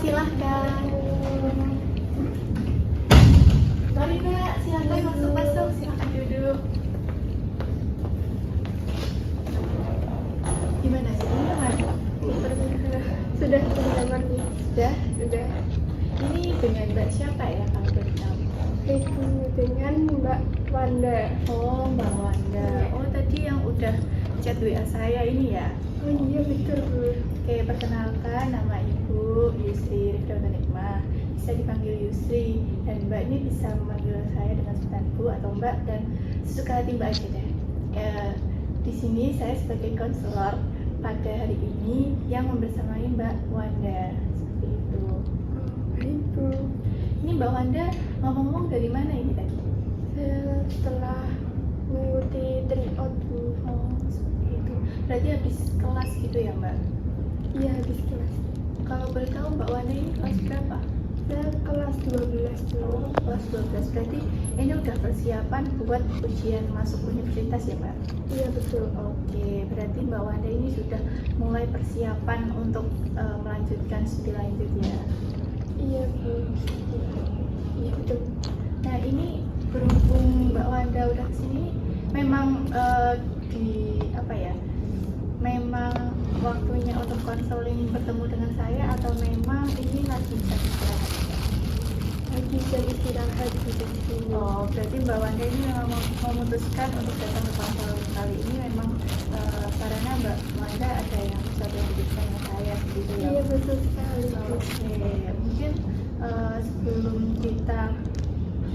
silahkan. Mari Mbak, silahkan masuk, silahkan duduk. Gimana sih? Sudah nyaman nih. Sudah. Ini dengan Mbak siapa ya kalau boleh tahu? Itu dengan Mbak Wanda. Oh, Mbak Wanda. Oh, tadi yang udah chat WA saya ini ya? Oh iya betul Bu. Oke, perkenalkan nama Ibu Yusri Rifdatul Nikmah. Bisa dipanggil Yusri, dan Mbak ini bisa memanggil saya dengan sebutan Bu atau Mbak, dan sesuka hati Mbak aja deh. Di sini saya sebagai konselor pada hari ini yang membersamai Mbak Wanda, seperti itu. Baik Bu. Ini Mbak Wanda ngomong-ngomong dari mana ini tadi? Saya setelah mengikuti tryout Bu. Oh, seperti itu. Berarti habis kelas gitu ya Mbak? Iya habis kelas. Kalau boleh tahu Mbak Wanda ini kelas berapa? Saya kelas 12 dulu. Oh, kelas 12. Berarti ini udah persiapan buat ujian masuk universitas ya Mbak? Iya betul. Oke, berarti Mbak Wanda ini sudah mulai persiapan untuk melanjutkan studi lanjut ya? Iya Bu. Iya betul. Nah ini berhubung Mbak Wanda udah kesini, memang memang waktunya untuk konseling bertemu dengan saya, atau memang ini lagi jam istirahat? Lagi jam istirahat di sini. Oh, berarti Mbak Wanda ini memang memutuskan untuk datang ke konseling kali ini memang karena Mbak Wanda ada yang sesuatu yang dibutuhkan dengan saya gitu ya? Iya betul sekali Bu. Oke, mungkin sebelum kita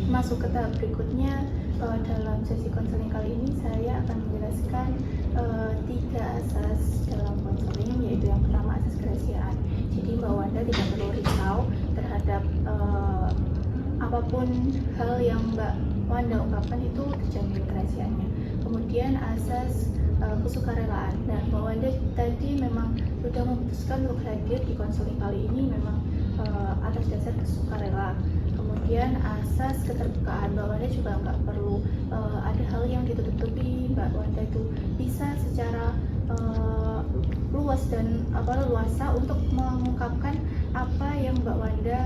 masuk ke tahap berikutnya, dalam sesi konseling kali ini saya akan menjelaskan 3 asas dalam konseling, yaitu yang pertama asas kerahasiaan. Jadi Mbak Wanda tidak perlu risau terhadap apapun hal yang Mbak Wanda ungkapkan itu terjamin kerahasiaannya. Kemudian asas kesukarelaan. Nah, Mbak Wanda tadi memang sudah memutuskan untuk hadir di konseling kali ini memang atas dasar kesukarela. Kemudian asas keterbukaan, Mbak Wanda juga nggak perlu ada hal yang ditutup-tutupi. Mbak Wanda itu bisa secara luas dan luasa untuk mengungkapkan apa yang Mbak Wanda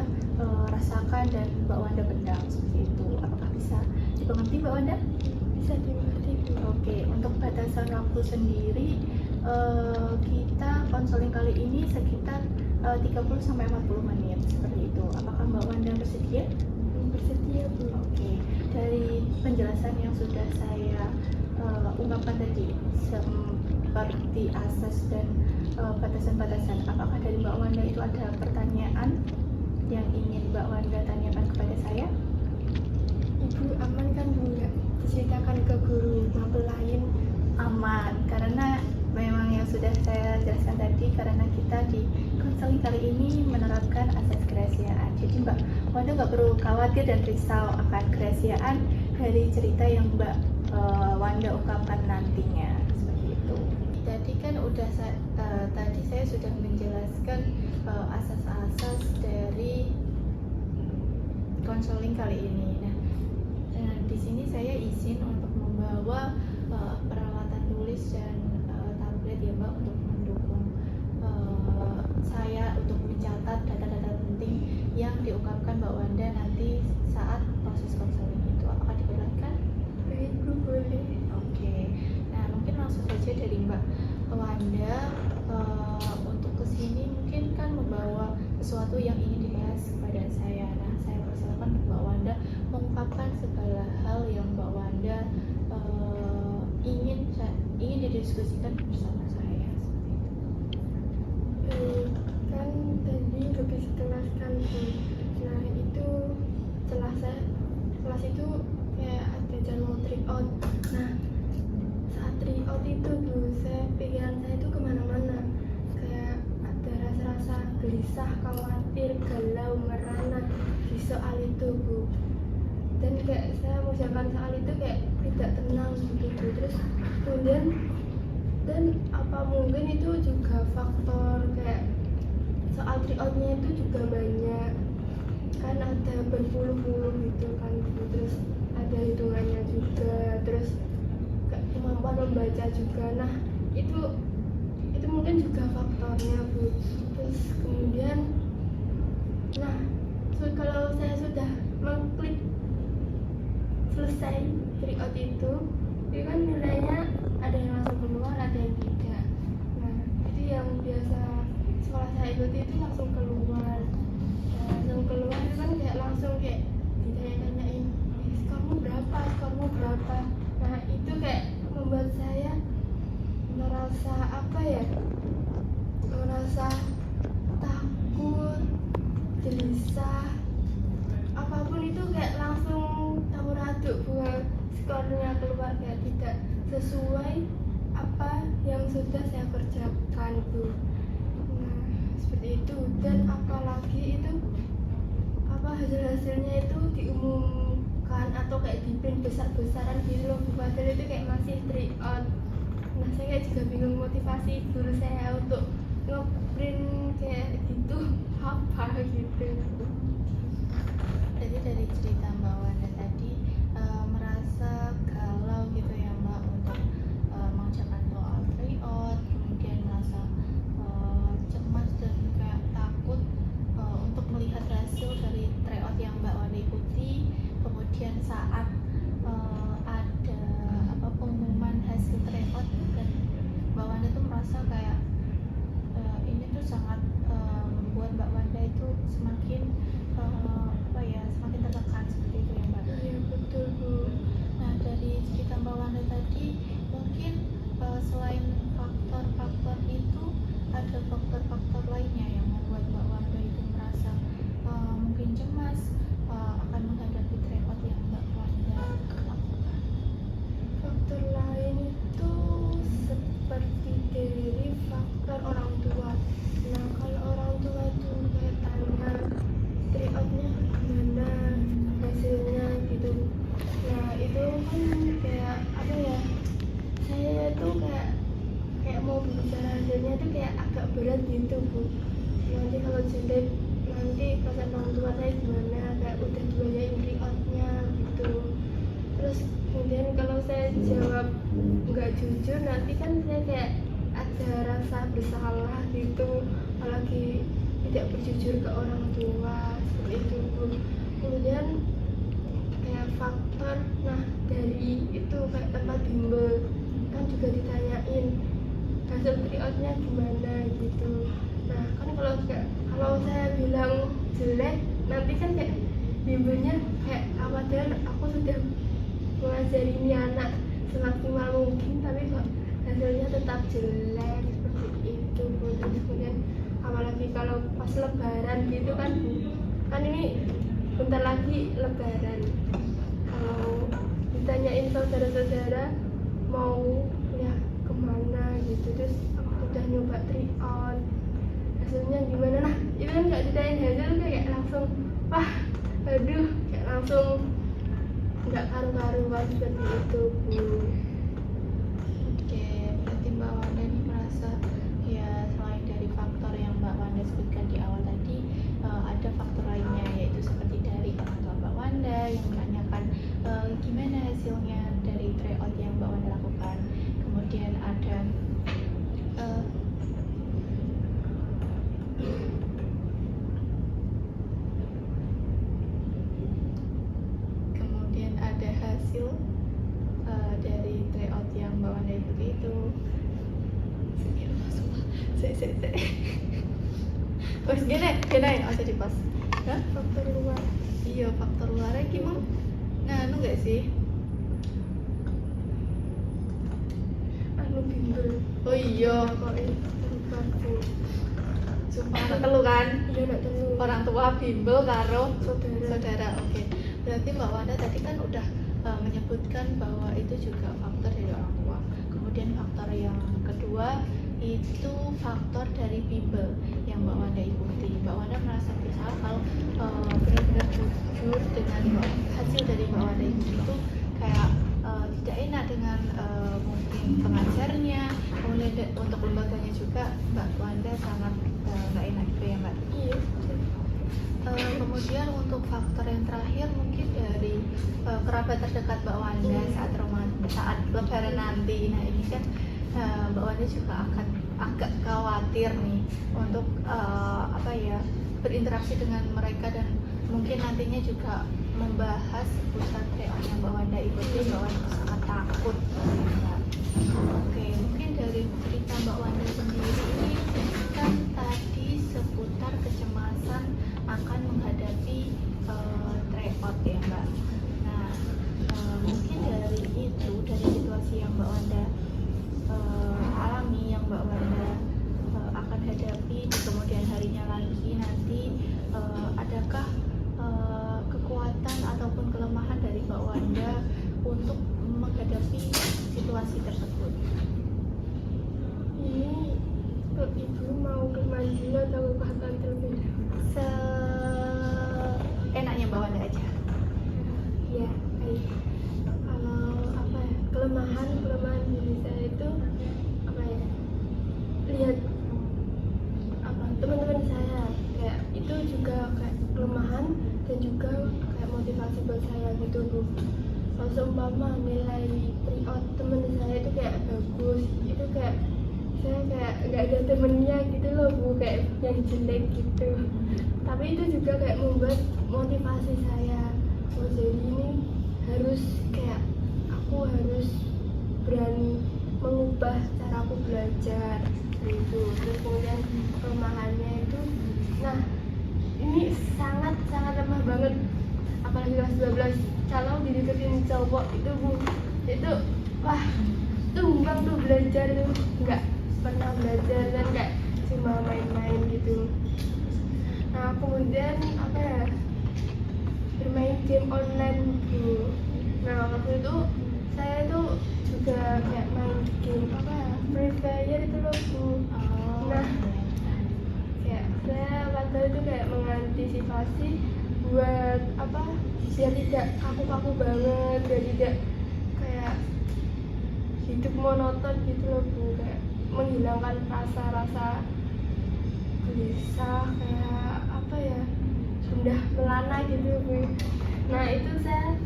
rasakan dan Mbak Wanda pendam, seperti itu. Apakah bisa dimengerti Mbak Wanda? Bisa dimengerti Bu. Oke, untuk batasan waktu sendiri kita konseling kali ini sekitar 30-40 menit, seperti itu. Apakah Mbak Wanda bersedia? Bersedia Bu. Oke, dari penjelasan yang sudah saya ungkapkan tadi seperti asas dan batasan-batasan, apakah dari Mbak Wanda itu ada pertanyaan yang ingin Mbak Wanda tanyakan kepada saya? Ibu aman kan Bu, nggak diceritakan ke guru mapel lain? Aman, karena memang yang sudah saya jelaskan tadi, karena kita di konseling kali ini menerapkan asas kerahasiaan. Jadi Mbak Wanda nggak perlu khawatir dan risau akan kerahasiaan dari cerita yang Mbak Wanda ungkapkan nantinya, seperti itu. Tadi kan tadi saya sudah menjelaskan asas-asas dari konseling kali ini. Nah, di sini saya izin untuk membawa peralatan tulis dan tablet ya Mbak, untuk mendukung saya untuk mencatat data-data penting yang diungkapkan Mbak Wanda nanti saat proses konseling itu. Apakah diperbolehkan? Baik Bu, boleh. Oke. Nah, mungkin langsung saja dari Mbak Wanda, untuk kesini mungkin kan membawa sesuatu yang ingin dibahas kepada saya. Nah, saya persilakan Mbak Wanda mengungkapkan segala hal yang Mbak Wanda ingin didiskusikan bersama saya, seperti itu. Kan tadi habis kelas kan Bu. Nah itu setelah saya kelas itu kayak ada jadwal tryout. Nah saat tryout itu Bu, pikiran saya itu kemana-mana, kayak ada rasa-rasa gelisah, khawatir, galau, merana di soal itu Bu. Dan kayak saya mengucapkan soal itu kayak tidak tenang begitu. Terus kemudian, dan apa mungkin itu juga faktor kayak soal tryoutnya itu juga banyak kan, ada berpuluh-puluh gitu kan Bu. Terus ada hitungannya juga, terus kayak kemampuan membaca juga. Nah itu mungkin juga faktornya Bu. Terus kemudian Nah, kalau saya sudah mengklik selesai tryout itu kan nilainya ada yang langsung keluar, ada yang tidak. Nah, itu yang biasa sekolah saya ikuti itu langsung keluar. Nah, langsung keluar itu kan kayak langsung kayak ditanya-tanyain, skormu berapa? Nah, itu kayak membuat saya merasa apa ya? Merasa takut, gelisah, apapun itu kayak langsung campur aduk buat skornya keluar kayak tidak sesuai apa yang sudah saya kerjakan tuh. Nah, seperti itu. Dan apalagi itu apa hasilnya itu diumumkan atau kayak di print besar-besaran di logo, padahal itu kayak masih tryout. Nah, saya juga bingung motivasi guru saya untuk ngeprint kayak gitu apa gitu. Jadi dari cerita Mbak Wanda tadi merasa galau gitu ya Mbak untuk mengerjakan soal tryout, kemudian merasa cemas dan kayak takut untuk melihat hasil dari tryout yang Mbak Wanda ikuti. Kemudian saat ada pengumuman hasil tryout dan Mbak Wanda tuh merasa kayak ini tuh sangat membuat Mbak Wanda itu semakin semakin tertekan seperti itu ya Mbak. Iya betul Bu. Nah dari cerita Mbak Wanda tadi mungkin selain faktor-faktor itu ada faktor-faktor lainnya yang membuat Mbak Wanda itu merasa mungkin cemas akan menghadapi tryout yang Mbak Wanda lakukan. Faktor lain itu seperti dari faktor orang tua. Nah, kalau orang tua itu kayak tanya tryoutnya gimana, hasilnya gitu. Nah, itu kan kayak apa ya? Saya tuh kayak mau bicara hasilnya itu kayak agak berat gitu Bu. Nanti kalau jelek, nanti perasaan orang tua saya gimana? Kayak udah dibayarin tryoutnya gitu. Terus kemudian kalau saya jawab nggak jujur, nanti kan saya kayak ada rasa bersalah gitu, apalagi tidak berjujur ke orang tua seperti itu Bu. Kemudian kayak faktor, nah dari itu kayak tempat bimbel kan juga ditanyain hasil tryoutnya gimana gitu. Nah kan kalau saya bilang jelek, nanti kan kayak bimbelnya kayak padahal aku sudah mengajari ini anak semaksimal mungkin, tapi kok hasilnya tetap jelek seperti itu Bu. Terus kemudian apalagi kalau pas lebaran gitu kan Bu, kan ini bentar lagi lebaran, kalau ditanyain saudara-saudara mau ya kemana gitu, terus udah nyoba tryout hasilnya gimana, nah itu kan nggak ditanyain hasil kayak langsung wah aduh kayak langsung nggak karu-karuan seperti itu Bu. Oke, berarti Mbak Wanda ini merasa ya selain dari faktor yang Mbak Wanda sebutkan di awal tadi ada faktor lainnya, yaitu seperti dari orang tua Mbak Wanda yang menanyakan gimana hasilnya dari tryout yang Mbak Wanda lakukan. Kemudian ada hasil dari tryout yang Mbak Wanda ikuti itu. Wes gini, usah di pas. Hah? Faktor luar. Iya, faktor luarnya gimana? Anu nggak sih? Anu bimbel. Oh iya, Kok ini lupa Bu. sumpah anak telu kan? Iya nak telu. Orang tua bimbel karo Saudara. saudara. Oke. Berarti Mbak Wanda tadi kan udah menyebutkan bahwa itu juga faktor dari orang tua. Kemudian faktor yang kedua itu faktor dari bimbel yang Mbak Wanda ikuti. Mbak Wanda merasa bersalah kalau benar-benar jujur dengan hasil dari Mbak Wanda itu kayak tidak enak dengan mungkin pengajarnya, kemudian untuk lembaganya juga Mbak Wanda sangat nggak enak gitu ya Mbak. Iya. Kemudian untuk faktor yang terakhir mungkin dari kerabat terdekat Mbak Wanda saat lebaran nanti. Nah ini kan Mbak Wanda juga akan agak khawatir nih untuk berinteraksi dengan mereka dan mungkin nantinya juga membahas seputar tryout yang Mbak Wanda ikuti. Mbak Wanda sangat takut. Oke, mungkin dari cerita Mbak Wanda sendiri ini kan tadi seputar kecemasan akan menghadapi tryout ya Mbak. Nah, mungkin dari itu, dari situasi yang Mbak Wanda alami, yang Mbak Wanda akan hadapi di kemudian harinya lagi nanti, adakah kekuatan ataupun kelemahan dari Mbak Wanda untuk menghadapi situasi tersebut? Ini untuk ibu mau ke mandi atau ke bahkan terlebih dahulu? Enaknya Mbak Wanda aja. Ya, baik. Kalau apa ya, kelemahan diri saya itu apa ya, lihat apa teman-teman saya kayak itu juga kayak kelemahan dan juga kayak motivasi buat saya gitu Bu. Kalau seumpama nilai tryout temen saya itu kayak bagus, itu kayak saya kayak nggak ada temennya gitu loh Bu, kayak yang jelek gitu. Tapi itu juga kayak membuat motivasi saya, oh jadi ini harus kayak aku harus berani mengubah cara aku belajar gitu. Terus kemudian kelemahannya itu, nah ini sangat lemah banget, apalagi kelas 12 kalau dideketin cowok itu Bu, itu wah tumbang tuh belajar itu, nggak pernah belajar dan kayak cuma main-main gitu. Nah kemudian apa ya, bermain game online Bu. Nah waktu itu saya tuh juga kayak main game apa ya, Free Fire itu loh Bu. Nah kayak saya waktu itu kayak mengantisipasi buat apa, biar tidak kaku-kaku banget, biar tidak kayak hidup monoton gitu loh Bu, kayak menghilangkan rasa-rasa gelisah, kayak apa ya, sudah melana gitu Bu. Nah itu saya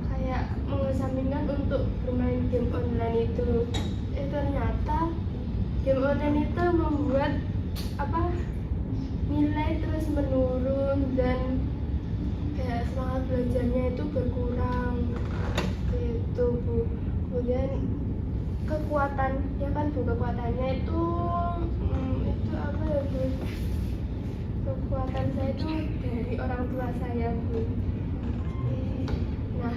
kayak mengesampingkan untuk bermain game online itu. Ternyata game online itu membuat apa, nilai terus menurun dan kayak semangat belajarnya itu berkurang gitu Bu. Kemudian kekuatan ya kan Bu, kekuatannya itu apa ya Bu, kekuatan saya itu dari orang tua saya Bu. Nah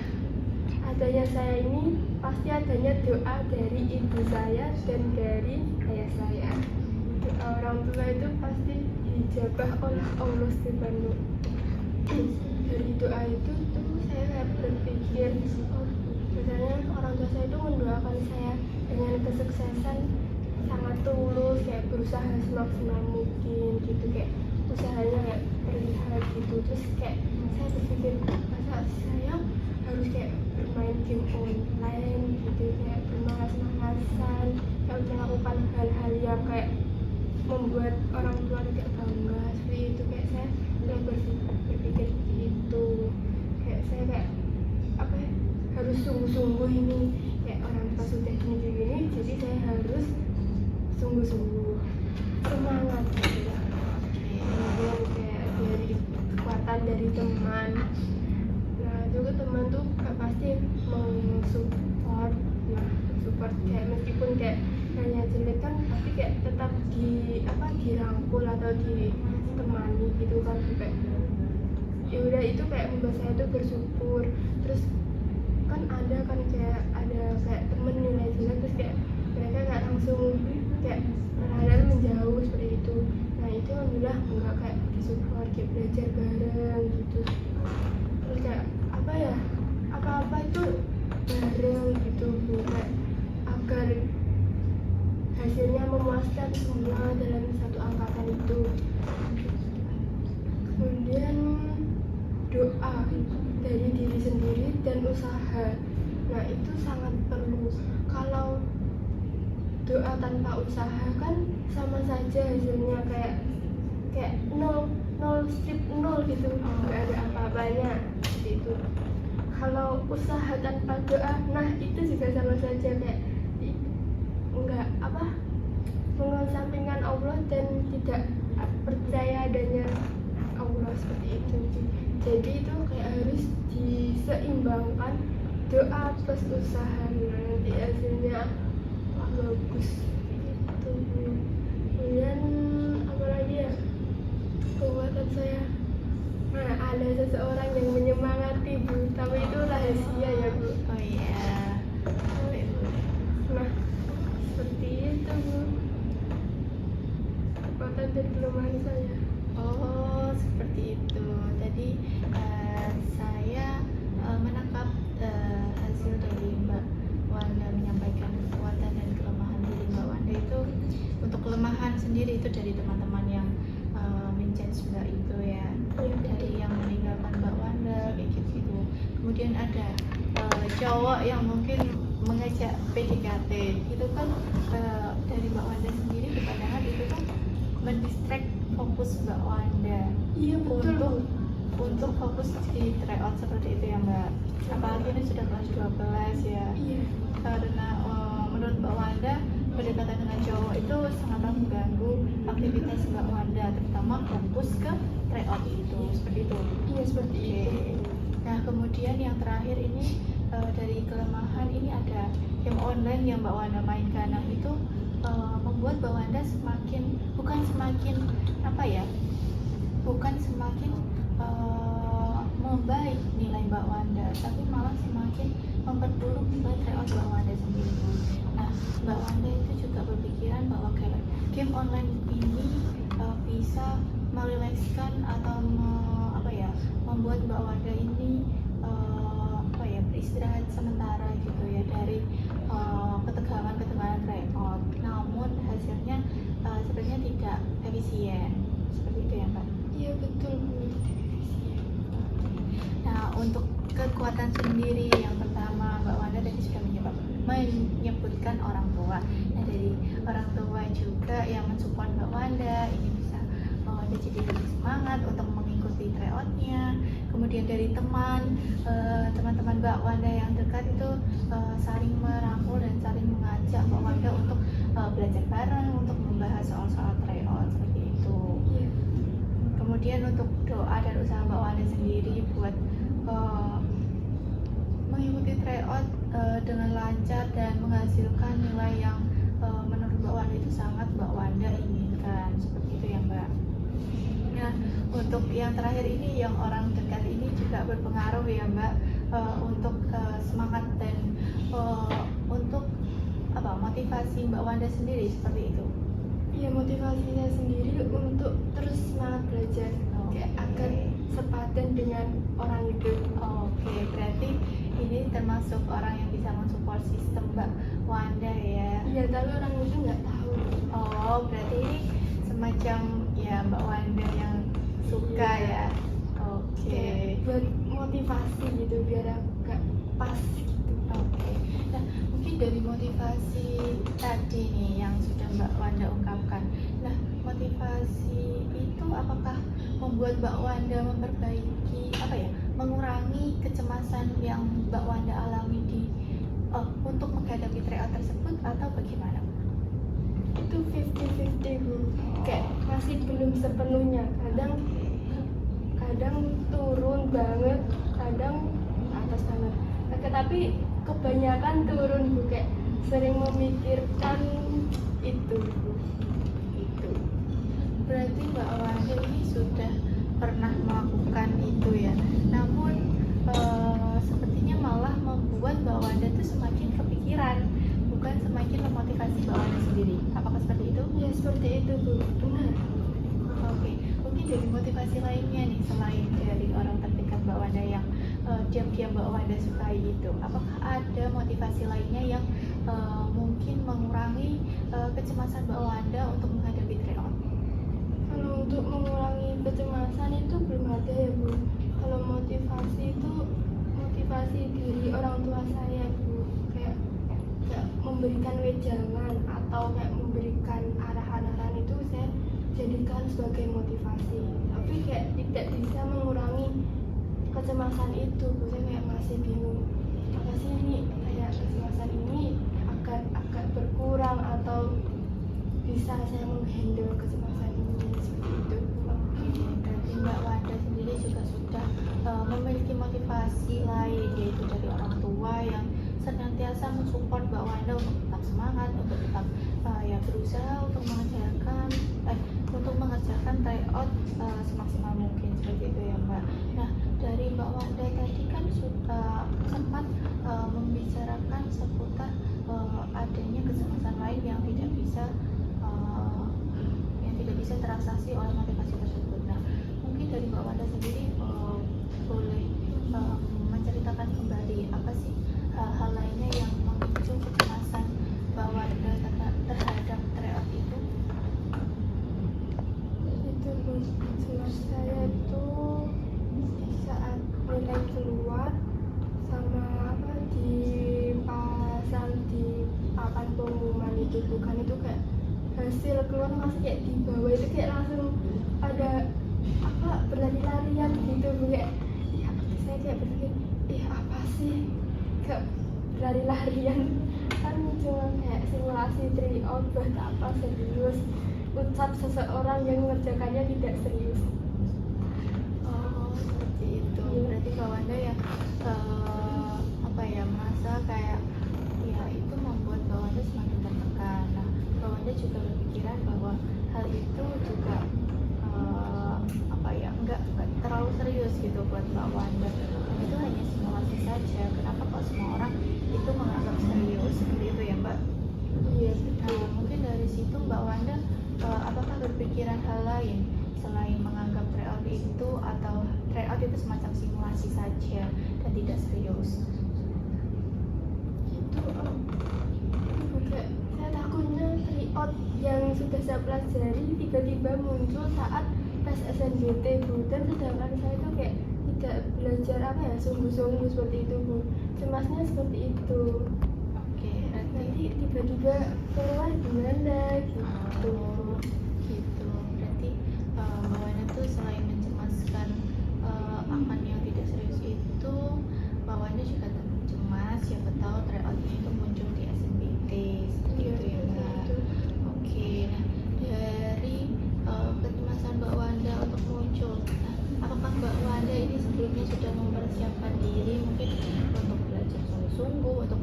adanya saya ini pasti adanya doa dari ibu saya dan dari ayah saya. Doa orang tua itu pasti dijabah oleh Allah Subhanahu. Dari doa itu tuh saya kayak berpikir, oh misalnya orang tua saya itu mendoakan saya dengan kesuksesan sangat tulus, kayak berusaha semaksimal mungkin gitu, kayak usahanya kayak terlihat gitu. Terus kayak saya berpikir, masa saya harus kayak bermain game online gitu, kayak bermalas-malasan, kayak melakukan hal-hal yang kayak membuat orang tua tidak bangga seperti itu. Kayak saya mulai berpikir itu, kayak saya kayak apa ya, harus sungguh-sungguh ini, kayak orang tua sudah gini, jadi saya harus sungguh-sungguh semangat gitu ya. Kemudian kayak dari kekuatan dari teman, nah juga teman tuh pasti mensupport, nah support kayak meskipun kayak hanya jelek kan tapi kayak tetap dirangkul atau ditemani gitu kan, kayak ya udah itu kayak membuat saya tuh bersyukur. Terus kan ada kayak temen nilai jelek, terus kayak mereka nggak langsung kayak perlahan menjauh seperti itu. Nah itu alhamdulillah enggak, kayak disupport, kayak belajar bareng gitu. Terus kayak apa ya, apa-apa itu bareng gitu Bu, kayak agar hasilnya memuaskan semua dalam satu angkatan itu. Kemudian doa dari diri sendiri dan usaha, nah itu sangat perlu. Kalau doa tanpa usaha kan sama saja hasilnya kayak nol strip nol gitu, nggak ada apa-apanya seperti itu. Kalau usaha tanpa doa, nah itu juga sama saja kayak enggak mengesampingkan Allah dan tidak percaya adanya jadi itu kayak harus diseimbangkan doa plus usaha, nanti hasilnya wah bagus gitu. Kemudian apa lagi ya, kekuatan saya, nah ada seseorang yang menyemangati Bu, tapi itu rahasia ya Bu. Oh iya. Nah seperti itu Bu, kekuatan dan kelemahan saya. Oh, seperti itu. Tadi saya menangkap hasil dari Mbak Wanda menyampaikan kekuatan dan kelemahan diri Mbak Wanda itu. Untuk kelemahan sendiri itu dari teman-teman yang menjudge Mbak itu ya, dari yang meninggalkan Mbak Wanda kayak gitu. Kemudian ada cowok yang mungkin mengajak PDKT itu kan, dari Mbak Wanda sendiri padahal itu kan mendistract fokus Mbak Wanda Iya betul. untuk fokus di tryout seperti itu ya Mbak. Apalagi ini sudah kelas 12 ya. Iya. Karena menurut Mbak Wanda pendekatan dengan cowok itu sangatlah mengganggu aktivitas Mbak Wanda, terutama fokus ke tryout itu seperti itu. Iya seperti Oke. itu. Nah kemudian yang terakhir ini dari kelemahan ini ada game online yang Mbak Wanda mainkan. Nah itu membuat Mbak Wanda bukan semakin membaik nilai Mbak Wanda, tapi malah semakin memperburuk nilai tryout Mbak Wanda sendiri. Nah Mbak Wanda itu juga berpikiran bahwa game online ini bisa merilekskan atau membuat Mbak Wanda ini beristirahat sementara gitu ya dari ketegangan tryout. Namun hasilnya sebenarnya tidak efisien seperti itu ya Mbak. Iya betul Bu. Nah untuk kekuatan sendiri yang pertama Mbak Wanda tadi sudah menyebutkan orang tua. Nah dari orang tua juga yang mensupport Mbak Wanda ini bisa jadi lebih semangat untuk mengikuti tryoutnya. Kemudian dari teman-teman Mbak Wanda yang dekat itu saling merangkul dan saling mengajak Mbak Wanda untuk belajar bareng untuk membahas soal-soal tryout seperti itu. Iya. Kemudian untuk doa dan usaha Mbak Wanda sendiri buat mengikuti tryout dengan lancar dan menghasilkan nilai yang menurut Mbak Wanda itu sangat Mbak Wanda inginkan seperti itu ya Mbak. Nah untuk yang terakhir ini yang orang dekat ini juga berpengaruh ya Mbak, untuk semangat dan untuk motivasi Mbak Wanda sendiri seperti itu. Iya motivasinya sendiri untuk terus semangat belajar, kayak agar sepadan dengan orang itu. Oke, berarti ini termasuk orang yang bisa mensupport sistem Mbak Wanda ya. Iya tapi orang itu nggak tahu. Oh, berarti ini semacam ya Mbak Wanda yang suka ya. Oke. Kayak buat motivasi gitu biar agak pas gitu. Oke. Nah, mungkin dari motivasi tadi nih yang sudah Mbak Wanda ungkapkan. Nah, motivasi itu apakah membuat Mbak Wanda mengurangi kecemasan yang Mbak Wanda alami untuk menghadapi tryout tersebut atau bagaimana? Itu 50-50 Bu. Kayak masih belum sepenuhnya. Kadang turun banget, kadang atas banget. Tapi kebanyakan turun Bu, kayak sering memikirkan itu. Berarti Mbak Wanda ini sudah pernah melakukan itu ya. Namun sepertinya malah membuat Mbak Wanda itu semakin kepikiran, bukan semakin memotivasi Mbak Wanda sendiri. Apakah seperti itu? Ya seperti itu Bu, benar. Oke, mungkin dari motivasi lainnya nih selain dari orang terdekat Mbak Wanda yang diam-diam Mbak Wanda sukai itu, apakah ada motivasi lainnya yang mungkin mengurangi kecemasan Mbak Wanda untuk menghadapi tryout? Kalau untuk mengurangi kecemasan itu belum ada ya Bu. Kalau motivasi itu motivasi dari orang tua saya Bu, kayak memberikan wejangan atau kayak memberikan arahan-arahan itu saya jadikan sebagai motivasi. Tapi kayak tidak bisa mengurangi kecemasan itu Bu. Saya kayak masih bingung, apa sih ini kayak kecemasan ini agak berkurang atau bisa saya menghandle kecemasan ini seperti itu. Berarti Mbak Wanda sendiri juga sudah memiliki motivasi lain, yaitu dari orang tua yang senantiasa mensupport Mbak Wanda untuk tetap semangat, untuk tetap ya berusaha untuk mengerjakan tryout semaksimal mungkin, seperti itu ya Mbak. Nah, dari Mbak Wanda tadi kan sudah sempat membicarakan seputar adanya kecemasan lain yang tidak bisa transaksi oleh motivasi tersebut. Nah, mungkin dari Mbak Wanda sendiri boleh menceritakan kembali apa sih hal lainnya yang memicu kecemasan Mbak Wanda terhadap tryout itu? Itu cemas saya itu di saat nilai keluar sama di pasang di papan pengumuman itu, bukan itu kayak hasil keluar masih kayak di bawah itu kayak langsung ada berlari-larian gitu, kayak ya saya kayak berpikir apa sih kayak berlari-larian, kan cuma kayak simulasi tryout buat apa serius, ucap seseorang yang mengerjakannya tidak serius. Oh, seperti itu. Berarti Mbak Wanda yang merasa kayak ya itu membuat Mbak Wanda semakin tertekan. Nah, Mbak Wanda juga berpikiran bahwa hal itu juga nggak terlalu serius gitu buat Mbak Wanda. Itu hanya simulasi saja. Kenapa kok semua orang itu menganggap serius, seperti itu ya Mbak? Iya. Nah, mungkin dari situ Mbak Wanda apakah berpikiran hal lain selain menganggap tryout itu atau tryout itu semacam simulasi saja dan tidak serius? Itu kayak saya takutnya tryout yang sudah saya pelajari tiba-tiba muncul saat tes SNBT Bu, dan sedangkan saya itu kayak tidak belajar sungguh-sungguh seperti itu Bu, cemasnya seperti itu. Oke, Nanti tiba-tiba keluar gimana gitu. Gitu. Berarti Mbak Wanda tuh selain mencemaskan akan yang tidak serius itu, Mbak Wanda juga cemas siapa tahu tryout-nya itu muncul di SNBT, seperti itu ya Mbak. Oke, nah dari kecemasan Mbak Wanda untuk muncul, apakah Mbak Wanda ini sebelumnya sudah mempersiapkan diri mungkin untuk belajar sungguh-sungguh, untuk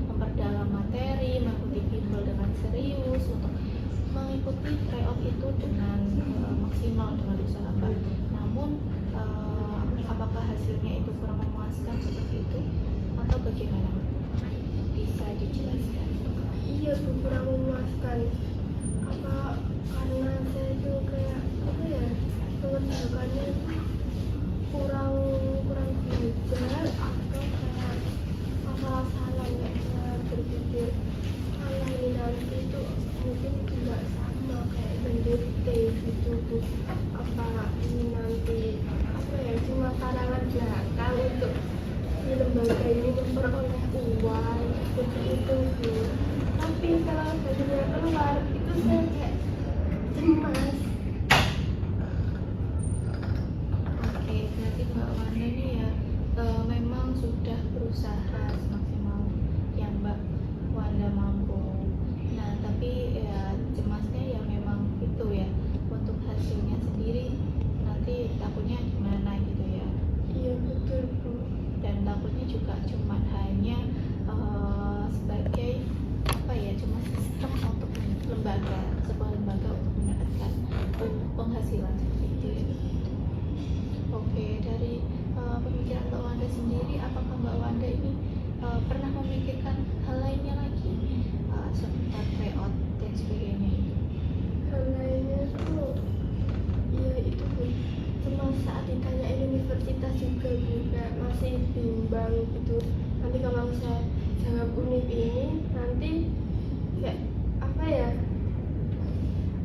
memperdalam materi, mengikuti bimbel dengan serius, untuk mengikuti tryout itu dengan maksimal dengan usaha Mbak. Namun apakah hasilnya itu kurang memuaskan seperti itu atau bagaimana? Bisa dijelaskan? Iya Bu, kurang memuaskan. Karena saya itu kayak mengerjakannya kurang belajar, atau kayak asal-asalan, ya saya berpikir kalau ini nanti itu mungkin tidak sama kayak SNBT gitu Bu, ini nanti cuma karangan belakang untuk di lembaga ini memperoleh uang seperti itu Bu. Tapi kalau hasilnya keluar itu saya kayak cemas. Oke, berarti Mbak Wanda ini ya memang sudah berusaha semaksimal yang Mbak Wanda mampu. Nah, tapi ya cemasnya ya memang itu ya, untuk hasilnya sendiri nanti takutnya gimana gitu ya. Iya betul Bu. Dan takutnya juga cuma hanya sebagai cuma sistem untuk sebuah lembaga untuk mendapatkan penghasilan seperti itu ya. Oke, dari pemikiran Mbak Wanda sendiri, apakah Mbak Wanda ini pernah memikirkan hal lainnya lagi seputar tryout dan sebagainya itu? Hal lainnya tuh ya itu Bu, cuma saat ditanyain universitas juga Bu, kayak masih bimbang gitu. Nanti kalau saya jawab univ ini, nanti kayak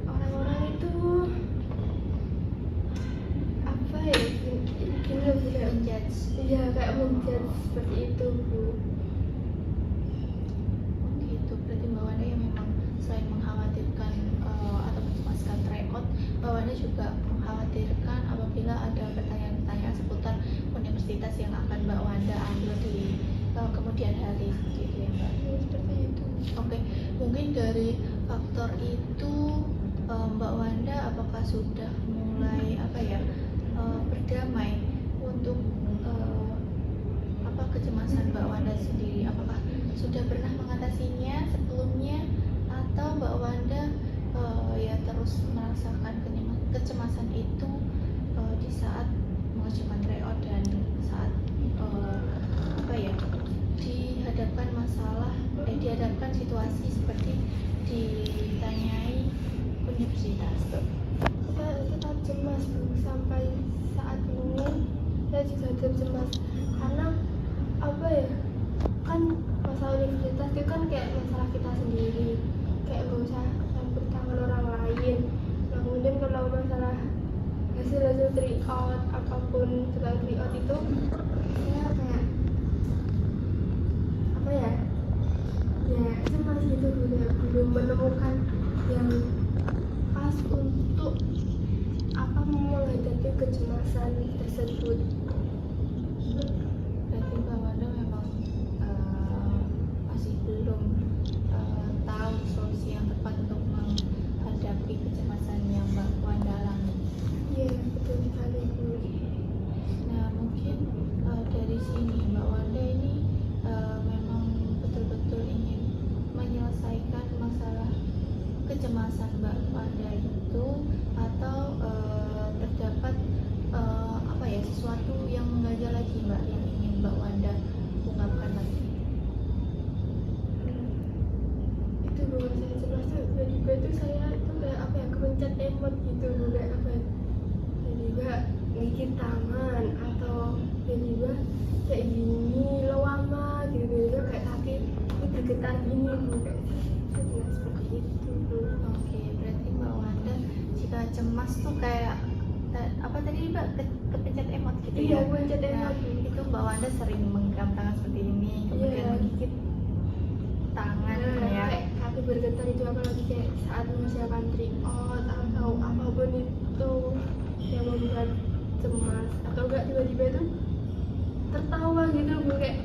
orang-orang itu gini loh Bu, kayak Menjudge. iya kayak menjudge seperti itu Bu. Gitu, berarti Mbak Wanda yang memang selain mengkhawatirkan atau mencemaskan tryout, Mbak Wanda juga mengkhawatirkan apabila ada pertanyaan-pertanyaan seputar universitas yang akan Mbak Wanda ambil di kemudian hari, seperti itu ya Mbak. Seperti itu. Oke, mungkin dari faktor itu Mbak Wanda apakah sudah mulai berdamai untuk sudah pernah mengatasinya sebelumnya, atau Mbak Wanda ya terus merasakan kecemasan itu di saat mengerjakan tryout dan saat apa ya, dihadapkan situasi seperti ditanyai universitas. Kita tetap cemas Bu. Sampai saat ini saya juga tetap cemas karena apa ya, kan masalah universitas itu kan kayak masalah kita sendiri, kayak gak usah campur tangan orang lain. Nah kemudian kalau masalah hasil tryout apapun setelah tryout itu saya kayak apa ya cemas gitu, belum menemukan yang pas untuk apa menghadapi kecemasan tersebut. Berarti Mbak Wanda memang masih belum tahu solusi yang tepat untuk menghadapi kecemasan yang Mbak Wanda alami. Iya betul sekali Bu. Nah mungkin dari sini Mbak Wanda ini memang betul-betul ingin menyelesaikan masalah kecemasan Mbak Wanda itu, atau terdapat apa ya, sesuatu yang mengganjal lagi Mbak yang ingin Mbak Wanda ungkapkan lagi? Itu bahwa saya cemas tuh tiba-tiba tuh saya tuh kayak apa ya, kepencet emot gitu Bu, kayak apa ya, tiba-tiba ngikir tangan atau tiba-tiba kayak gini lama gitu, tiba-tiba kayak kaki ini bergetar gini Bu, kayak seperti itu Bu. Oke, berarti Mbak Wanda jika cemas tuh kayak apa tadi Mbak, kepencet emot gitu Iya, ya? kepencet Nah, emot. itu Mbak Wanda sering menggenggam tangan seperti ini, kemudian Iya. menggigit tangan ya. Kayak kaki bergetar itu apalagi kayak saat mengerjakan tryout atau apapun itu yang membuat cemas, atau enggak tiba-tiba itu tertawa gitu Bu, kayak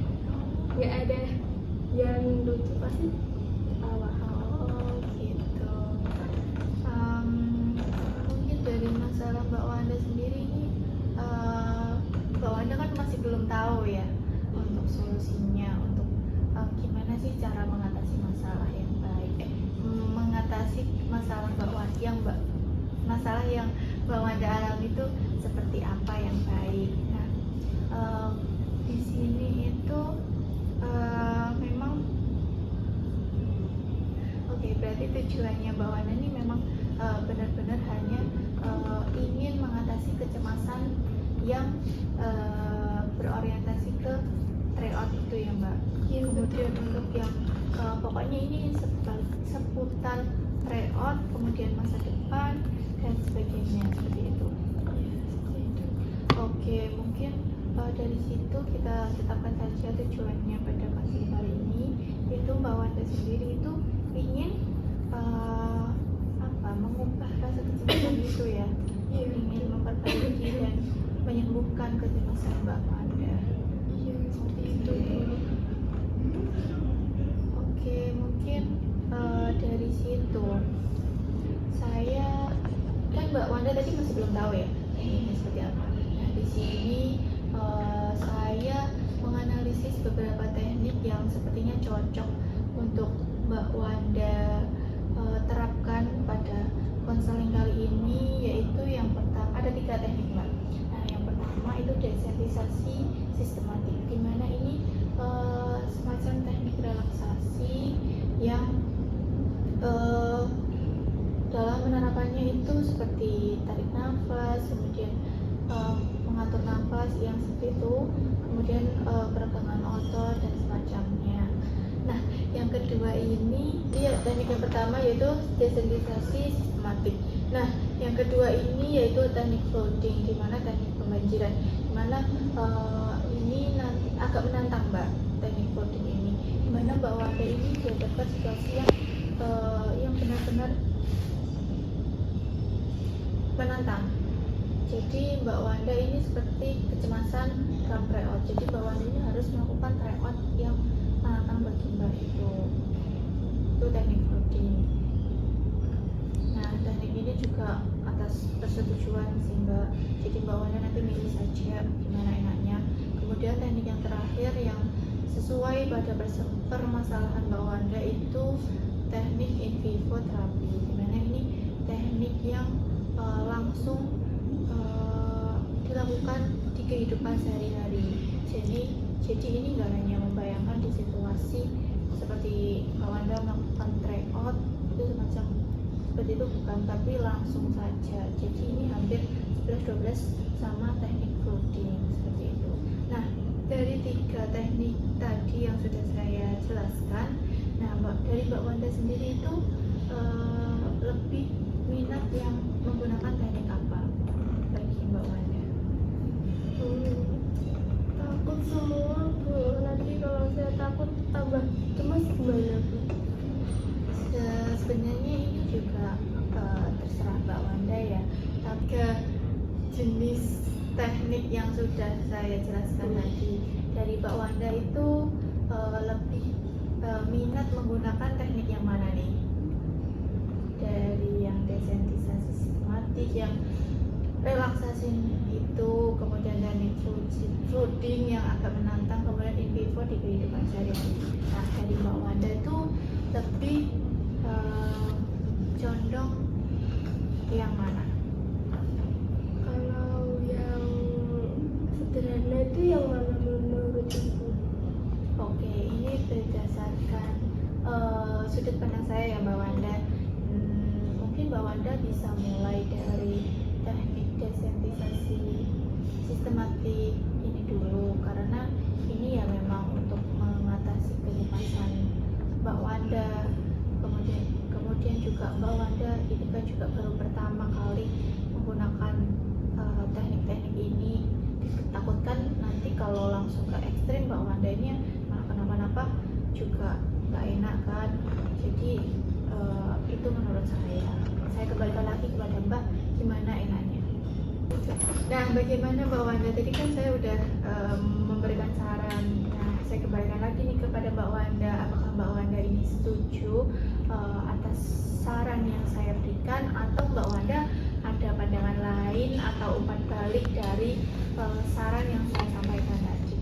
nggak ada yang lucu pasti tertawa. Oh gitu. Mungkin dari masalah Mbak Wanda sendiri ini, Mbak Wanda kan masih belum tahu ya untuk solusinya, untuk gimana sih cara mengatasi masalah yang baik, mengatasi masalah masalah yang Mbak Wanda alami itu seperti apa yang baik. Nah, di sini itu memang oke, berarti tujuannya Mbak Wanda ini memang benar-benar hanya ingin mengatasi kecemasan yang berorientasi ke tryout itu ya Mbak. Iya, Kemudian betul. untuk yang pokoknya ini seputar tryout, kemudian masa depan dan sebagainya, seperti itu. Oke, mungkin dari situ kita tetapkan saja tujuannya pada konseling kali ini, yaitu Mbak Wanda sendiri itu ingin mengubah rasa kecemasan itu ya, ingin memperbaiki dan menyembuhkan kecemasan Mbak Wanda. Iya seperti itu. Oke, mungkin dari situ saya kan Mbak Wanda tadi masih belum tahu ya ini seperti apa. Nah di sini saya menganalisis beberapa teknik yang sepertinya cocok untuk Mbak Wanda terapkan pada konseling kali ini, yaitu yang pertama ada 3 teknik Mbak. Nah yang pertama itu desensitisasi sistematik, dimana ini semacam teknik relaksasi yang dalam penerapannya itu seperti tarik nafas, kemudian mengatur nafas yang seperti itu, kemudian peregangan otot dan semacamnya. Nah, yang kedua ini teknik yang pertama yaitu desensitisasi sistematik. Nah, yang kedua ini yaitu teknik floating, di mana teknik pembanjiran, di mana ini nanti agak menantang Mbak, teknik floating ini, di mana Mbak Wanda ini dihadapkan situasi yang benar-benar menantang. Jadi Mbak Wanda ini seperti kecemasan dalam tryout. Jadi Mbak Wanda ini harus melakukan tryout yang menantang bagi Mbak itu teknik floating. Nah teknik ini juga atas persetujuan sih Mbak. Jadi Mbak Wanda nanti milih saja gimana enaknya. Kemudian teknik yang terakhir yang sesuai pada permasalahan Mbak Wanda itu teknik in vivo terapi, dimana ini teknik yang langsung dilakukan di kehidupan sehari-hari. Jadi ini nggak hanya membayangkan di situasi seperti Mbak Wanda melakukan tryout itu semacam seperti itu, bukan, tapi langsung saja. Jadi ini hampir 11-12 sama teknik flooding seperti itu. Nah, dari 3 teknik tadi yang sudah saya jelaskan, nah dari Mbak Wanda sendiri itu lebih minat yang menggunakan teknik apa bagi Mbak Wanda? Takut semua Bu, nanti kalau saya takut tambah cemas gimana Bu? Sebenarnya ini juga terserah Mbak Wanda ya. Tapi jenis teknik yang sudah saya jelaskan tadi dari Mbak Wanda itu lebih minat menggunakan teknik yang mana nih? Dari yang desensitisasi sistematik, yang relaksasi itu, kemudian teknik flooding yang agak menantang, kemudian in vivo di kehidupan sehari-hari. Nah, dari Mbak Wanda itu lebih condong yang mana? Kalau yang sederhana itu yang mana menurut Ibu? Oke, ini berdasarkan sudut pandang saya ya Mbak Wanda. Mungkin Mbak Wanda bisa mulai dari teknik desensitisasi sistematik ini dulu, karena ini ya memang untuk mengatasi kecemasan Mbak Wanda. Kemudian juga Mbak Wanda ini kan juga baru pertama kali menggunakan teknik-teknik ini. Ditakutkan nanti kalau langsung ke ekstrim Mbak Wanda ini malah kenapa-napa juga nggak enak kan. Jadi itu menurut saya. Saya kembalikan lagi kepada Mbak, gimana enaknya. Nah, bagaimana Mbak Wanda? Tadi kan saya udah memberikan saran. Nah, saya kembalikan lagi nih kepada Mbak Wanda. Apakah Mbak Wanda ini setuju atas saran yang saya berikan, atau Mbak Wanda ada pandangan lain atau umpan balik dari saran yang saya sampaikan tadi?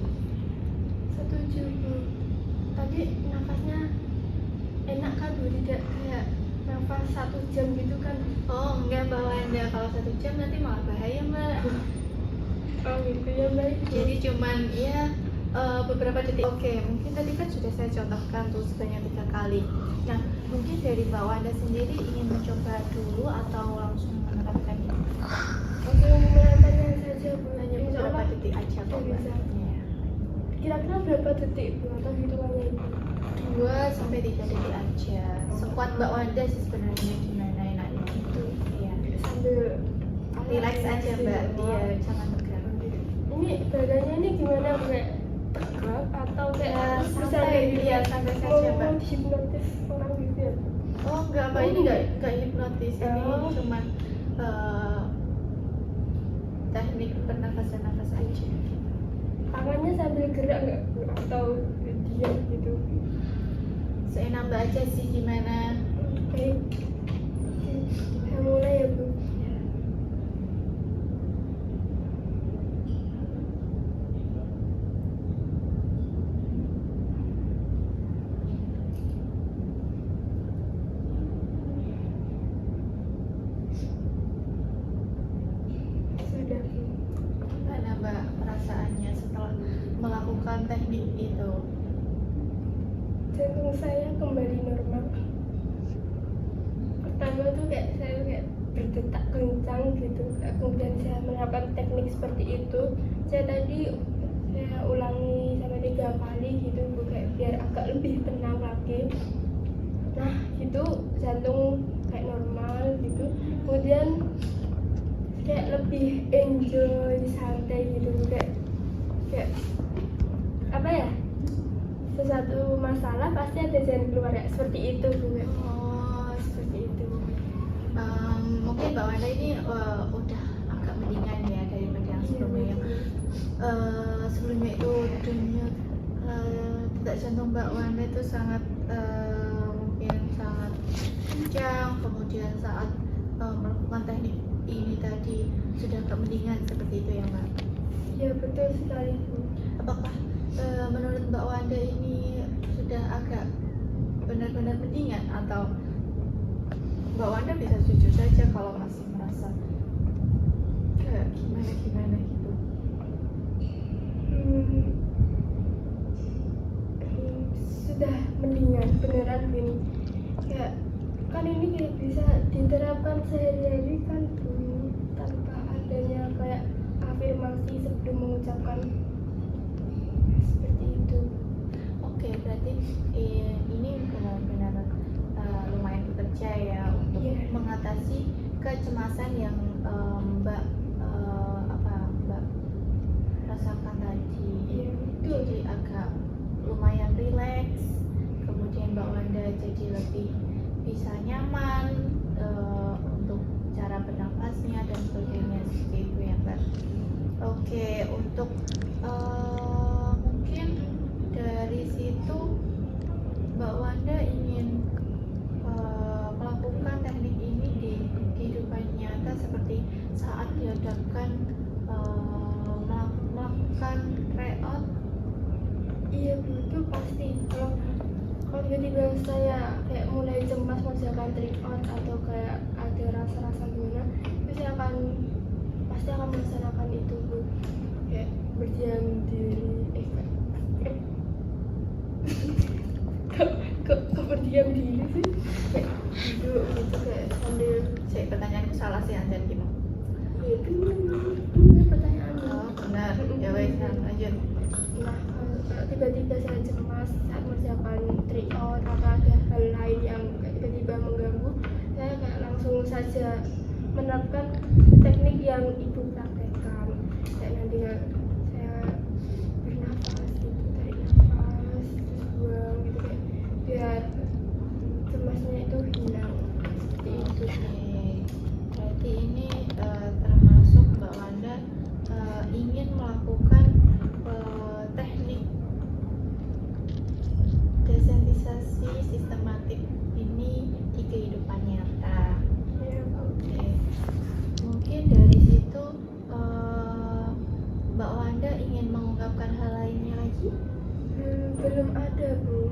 Setuju Bu. Tadi nafasnya enak kan Bu, tidak kayak nafas 1 jam gitu kan? Oh enggak Mbak Wanda, kalau 1 jam nanti malah bahaya Mbak. Oh gitu ya Mbak. Jadi cuman ya beberapa detik. Oke, mungkin tadi kan sudah saya contohkan tuh sebanyak 3 kali. Nah, mungkin dari Mbak Wanda sendiri ingin mencoba dulu atau langsung menerapkan ini? Oke, menerapkannya saja Bu. Hanya Insya beberapa Allah detik aja kok Mbak. bisa. Ya. Kira-kira berapa detik Bu atau hitungannya itu? 2-3 detik aja. Sekuat Mbak Wanda sih sebenarnya, gimana enaknya gitu. Iya. Sambil Relax aja Mbak. Iya, jangan bergerak. Ini badannya ini gimana Bu? Kayak tegak atau kayak Ya, bisa santai, kayak gitu? iya, santai saja, Mbak. Mau hipnotis orang gitu ya? Oh enggak Mbak, ini enggak hipnotis. Ini Oh. cuman teknik pernafasan aja. Tangannya sambil gerak nggak Bu? Atau diam gitu? Seenak Mbak aja sih, gimana? Baik. Saya mulai ya Bu. Sudah Bu. Gimana Mbak perasaannya setelah melakukan teknik itu? Jantung saya kembali normal. Pertama tuh kayak saya kayak berdetak kencang gitu. Kemudian saya menerapkan teknik seperti itu. Saya ulangi sampai 3 kali gitu Bu, kayak biar agak lebih tenang lagi. Nah itu jantung kayak normal gitu. Kemudian kayak lebih enjoy, santai gitu, kayak apa ya, sesuatu masalah pasti ada jalan keluar ya, seperti itu Bu. Oh, seperti itu. Mungkin Mbak Wanda ini udah agak mendingan ya daripada yang sebelumnya. Sebelumnya itu denyut detak jantung Mbak Wanda itu sangat mungkin sangat kencang. Kemudian saat melakukan teknik ini tadi sudah agak mendingan seperti itu ya Mbak? Ya betul sekali Bu. Apakah menurut Mbak Wanda ini sudah agak benar-benar mendingan, atau Mbak Wanda bisa jujur saja kalau masih merasa kayak gimana gitu? Sudah mendingan beneran Bin. Kayak kan ini kayak bisa diterapkan sehari-hari kan Bu, tanpa adanya kayak afirmasi sebelum mengucapkan seperti itu. Oke, berarti ini benar-benar lumayan bekerja ya untuk Iya. mengatasi kecemasan yang Mbak Mbak rasakan tadi. Iya, betul. Jadi agak lumayan rileks, kemudian Mbak Wanda jadi lebih bisa nyaman untuk cara bernafasnya dan sebagainya, seperti itu ya Mbak. Oke, untuk mungkin dari situ Mbak Wanda ingin melakukan teknik ini di kehidupan nyata, seperti saat dihadapkan melakukan tryout. Iya Bu, itu pasti. Kalau tiba-tiba saya kayak mulai cemas mengerjakan tryout atau kayak ada rasa-rasa gimana, itu saya pasti akan melaksanakan itu Bu. Kayak berdiam diri, kok berdiam diri sih? Kayak duduk gitu kayak sambil Pertanyaanku salah sih Anjan gimana? ya bener pertanyaannya. Oh benar, ya baik, lanjut. Nah, kalau tiba-tiba saya cemas saat mengerjakan tryout atau ada hal lain yang tiba-tiba mengganggu, saya kayak langsung saja menerapkan teknik yang ibu praktekkan. Kayak nanti saya bernafas gitu, tarik nafas, terus buang gitu, kayak biar cemasnya itu hilang. Seperti itu. Oke, berarti ini termasuk Mbak Wanda ingin melakukan teknik desensitisasi sistematik ini di kehidupan nyata. Ya, Oke, mungkin dari situ Mbak Wanda ingin mengungkapkan hal lainnya lagi? belum ada Bu.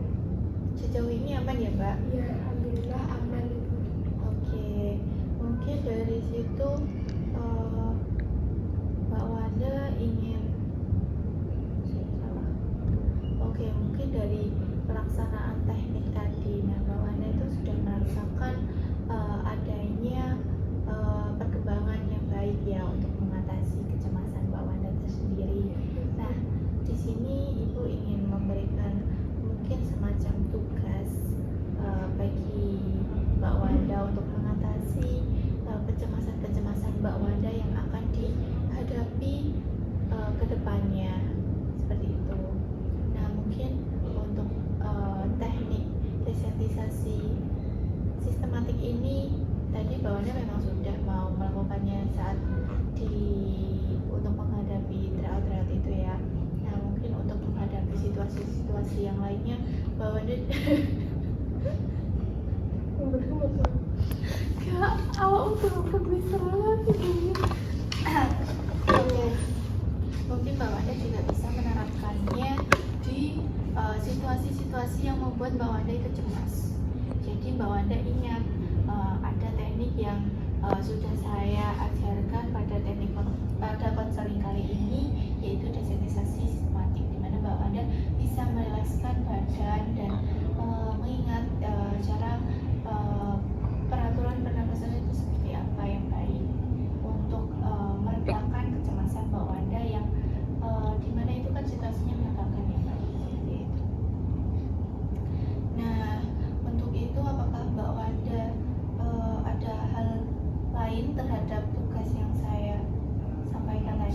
Sejauh ini aman ya Mbak? Ya, alhamdulillah aman Bu. Oke, mungkin dari situ Mbak Wanda ingin salah. Oke, mungkin dari pelaksanaan teknik tadi, nah Mbak Wanda itu sudah merasakan adanya perkembangan yang baik ya untuk mengatasi kecemasan Mbak Wanda tersendiri. Nah, di sini Ibu ingin memberikan mungkin semacam tugas bagi Mbak Wanda untuk mengatasi kecemasan-kecemasan Mbak Wanda yang akan dihadapi ke depannya, seperti itu. Nah, mungkin untuk teknik desensitisasi sistematik ini tadi Mbak Wanda memang sudah mau melakukannya saat untuk menghadapi tryout itu ya. Nah, mungkin untuk menghadapi situasi-situasi yang lainnya Mbak Wanda Kak, awak untuk bisa lagi. Oke, mungkin Mbak Wanda juga bisa menerapkannya di situasi-situasi yang membuat Mbak Wanda itu cemas. Jadi Mbak Wanda ingat ada teknik yang sudah saya ajarkan pada konseling kali ini, yaitu desensitisasi sistematik, di mana Mbak Wanda bisa merilekskan badan dan mengingat cara peraturan pernapasan itu seperti apa yang baik untuk meredakan kecemasan Mbak Wanda yang dimana itu kan situasinya menegangkan ya Mbak, seperti itu. Nah, untuk itu apakah Mbak Wanda ada hal lain terhadap tugas yang saya sampaikan tadi?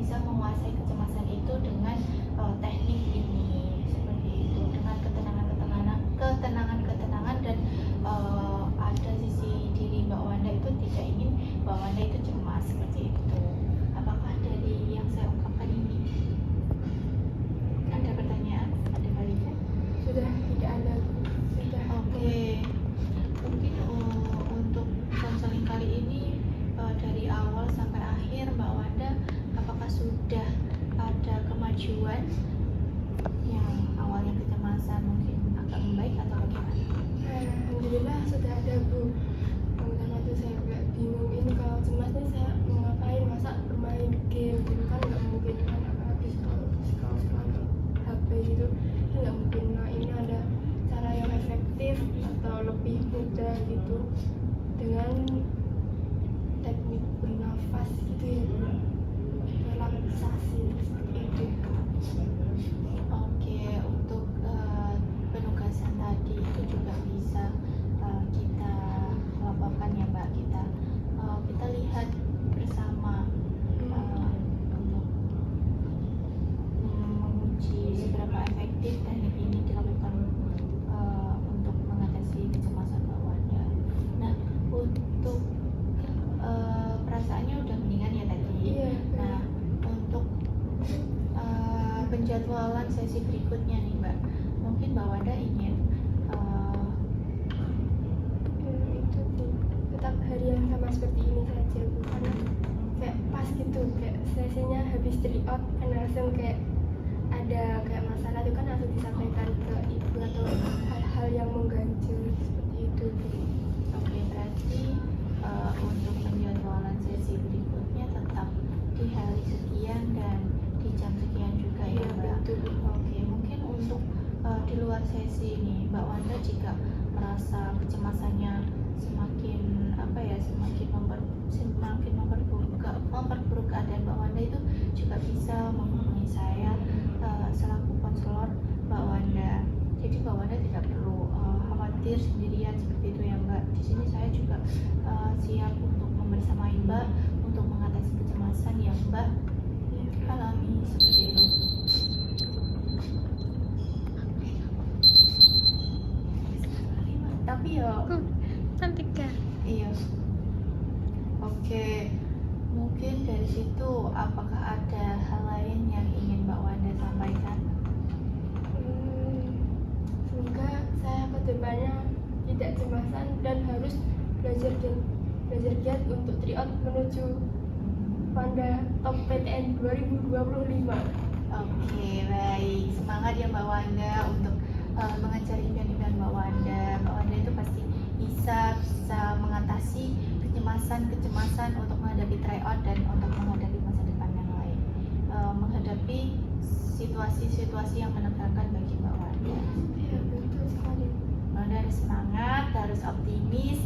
bisa menguasai kecemasan itu dengan teknik ini seperti itu, dengan ketenangan dan ada sisi diri Mbak Wanda itu tidak ingin Mbak Wanda itu cemas seperti itu. Apakah dari yang saya ungkapkan ini ada pertanyaan? Ada baliknya? Sudah tidak ada. Sudah. Oke, mungkin untuk konseling kali ini dari awal sampai akhir Mbak Wanda, apakah sudah ada kemajuan yang awalnya kecemasan mungkin agak membaik atau bagaimana? Alhamdulillah sudah ada, Bu. Pertama tuh saya agak bingung, ini kalau cemas nih saya mau ngapain, masa bermain game gitu kan nggak mungkin kan, apalagi scroll HP gitu kan nggak mungkin. Nah ini ada cara yang efektif atau lebih mudah gitu dengan teknik bernafas gitu ya, Bu. Relaksasi seperti itu. Oke, untuk penugasan tadi itu juga bisa kita laporkan ya Mbak, kita lihat bersama untuk menguji seberapa efektif teknik ini dilakukan untuk mengatasi kecemasan Mbak Wanda. Nah, untuk perasaannya udah mendingan ya tadi. Iya. Nah, untuk penjadwalan sesi berikutnya nih Mbak, mungkin Mbak Wanda ingin Itu Bu, tetap hari yang sama seperti ini saja, Bu, karena kayak pas gitu, kayak sesinya habis tryout kan langsung kayak ada kayak masalah itu kan langsung disampaikan ke ibu atau hal-hal yang mengganjal seperti itu, Bu. oke, berarti untuk penjadwalan sesi berikutnya tetap di hari sekian dan di jam sekian juga ya Iya, Mbak. betul. Oke, mungkin untuk di luar sesi ini Mbak Wanda jika merasa kecemasannya semakin memperburuk keadaan Mbak Wanda, itu juga bisa menghubungi saya selaku konselor Mbak Wanda. Jadi Mbak Wanda tidak perlu khawatir sendirian seperti itu ya Mbak. Di sini saya juga siap untuk membersamai Mbak untuk mengatasi kecemasan yang Mbak alami seperti itu. Tapi ya Cantik kan? iya. Oke, mungkin dari situ apakah ada hal lain yang ingin Mbak Wanda sampaikan? Semoga saya ke depannya tidak cemasan dan harus belajar giat untuk tryout menuju Wanda Top PTN 2025. Oke, baik. Semangat ya Mbak Wanda untuk mengejar impian-impian Mbak Wanda. Mbak Wanda itu pasti bisa mengatasi kecemasan untuk menghadapi tryout dan untuk menghadapi masa depan yang lain. Menghadapi situasi-situasi yang menegangkan bagi Mbak Wanda. Iya, betul sekali. Mbak Wanda harus semangat, harus optimis,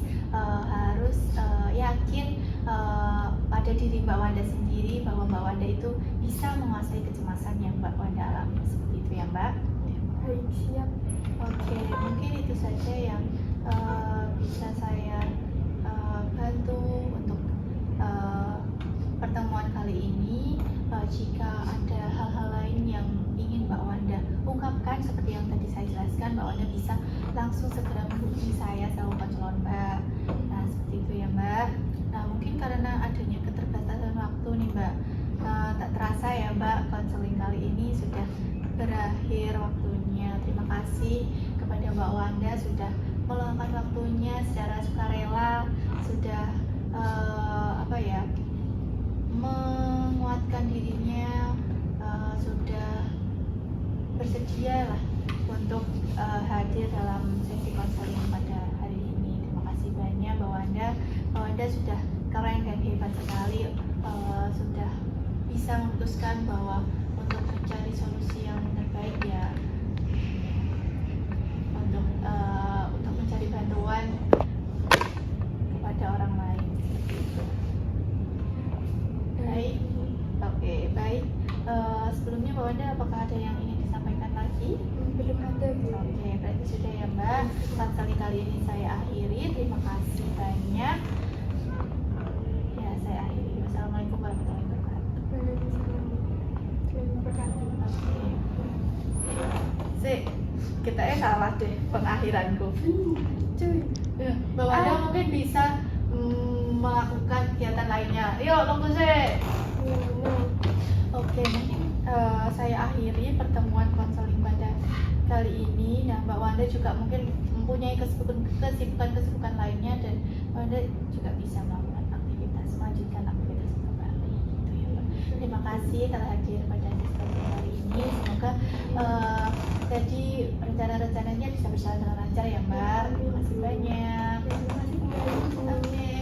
harus yakin pada diri Mbak Wanda sendiri bahwa Mbak Wanda itu bisa menguasai kecemasan yang Mbak Wanda alami seperti itu ya Mbak. Baik, siap. Oke, mungkin itu saja yang bisa saya bantu untuk pertemuan kali ini. Jika ada hal-hal lain yang ingin Mbak Wanda ungkapkan seperti yang tadi saya jelaskan, Mbak Wanda bisa langsung segera menghubungi saya selaku konselor Mbak. Nah, seperti itu ya Mbak. Nah, mungkin karena adanya keterbatasan waktu nih Mbak, tak terasa ya Mbak, konseling kali ini sudah berakhir waktunya. Terima kasih kepada Mbak Wanda sudah meluangkan waktunya secara sukarela, sudah menguatkan dirinya, sudah bersedia lah untuk hadir dalam sesi konseling pada hari ini. Terima kasih banyak Mbak Wanda. Mbak Wanda sudah keren dan hebat sekali, sudah bisa memutuskan bahwa untuk mencari solusi yang terbaik ya untuk mencari bantuan kepada orang lain seperti itu. Baik, oke, baik. Sebelumnya Mbak Wanda, apakah ada yang ingin disampaikan lagi? Belum ada, Bu. Oke, berarti sudah ya Mbak. Konseling kali ini saya akhiri. Terima kasih banyak. Ya, saya akhiri. Wassalamualaikum warahmatullahi wabarakatuh. Terima kasih. Sik, kita salah deh pengakhiranku. Cuy, Mbak Wanda mungkin bisa melakukan kegiatan lainnya. Yuk, tunggu sih. Oke, mungkin saya akhiri pertemuan konseling pada kali ini. Nah, Mbak Wanda juga mungkin mempunyai kesibukan lainnya dan Mbak Wanda juga bisa melanjutkan aktivitas kembali gitu ya, Mbak. Terima kasih telah hadir pada diskusi kali ini. Semoga jadi rencana-rencananya bisa berjalan dengan lancar ya, Mbak. Terima kasih banyak. Terima kasih. Oke.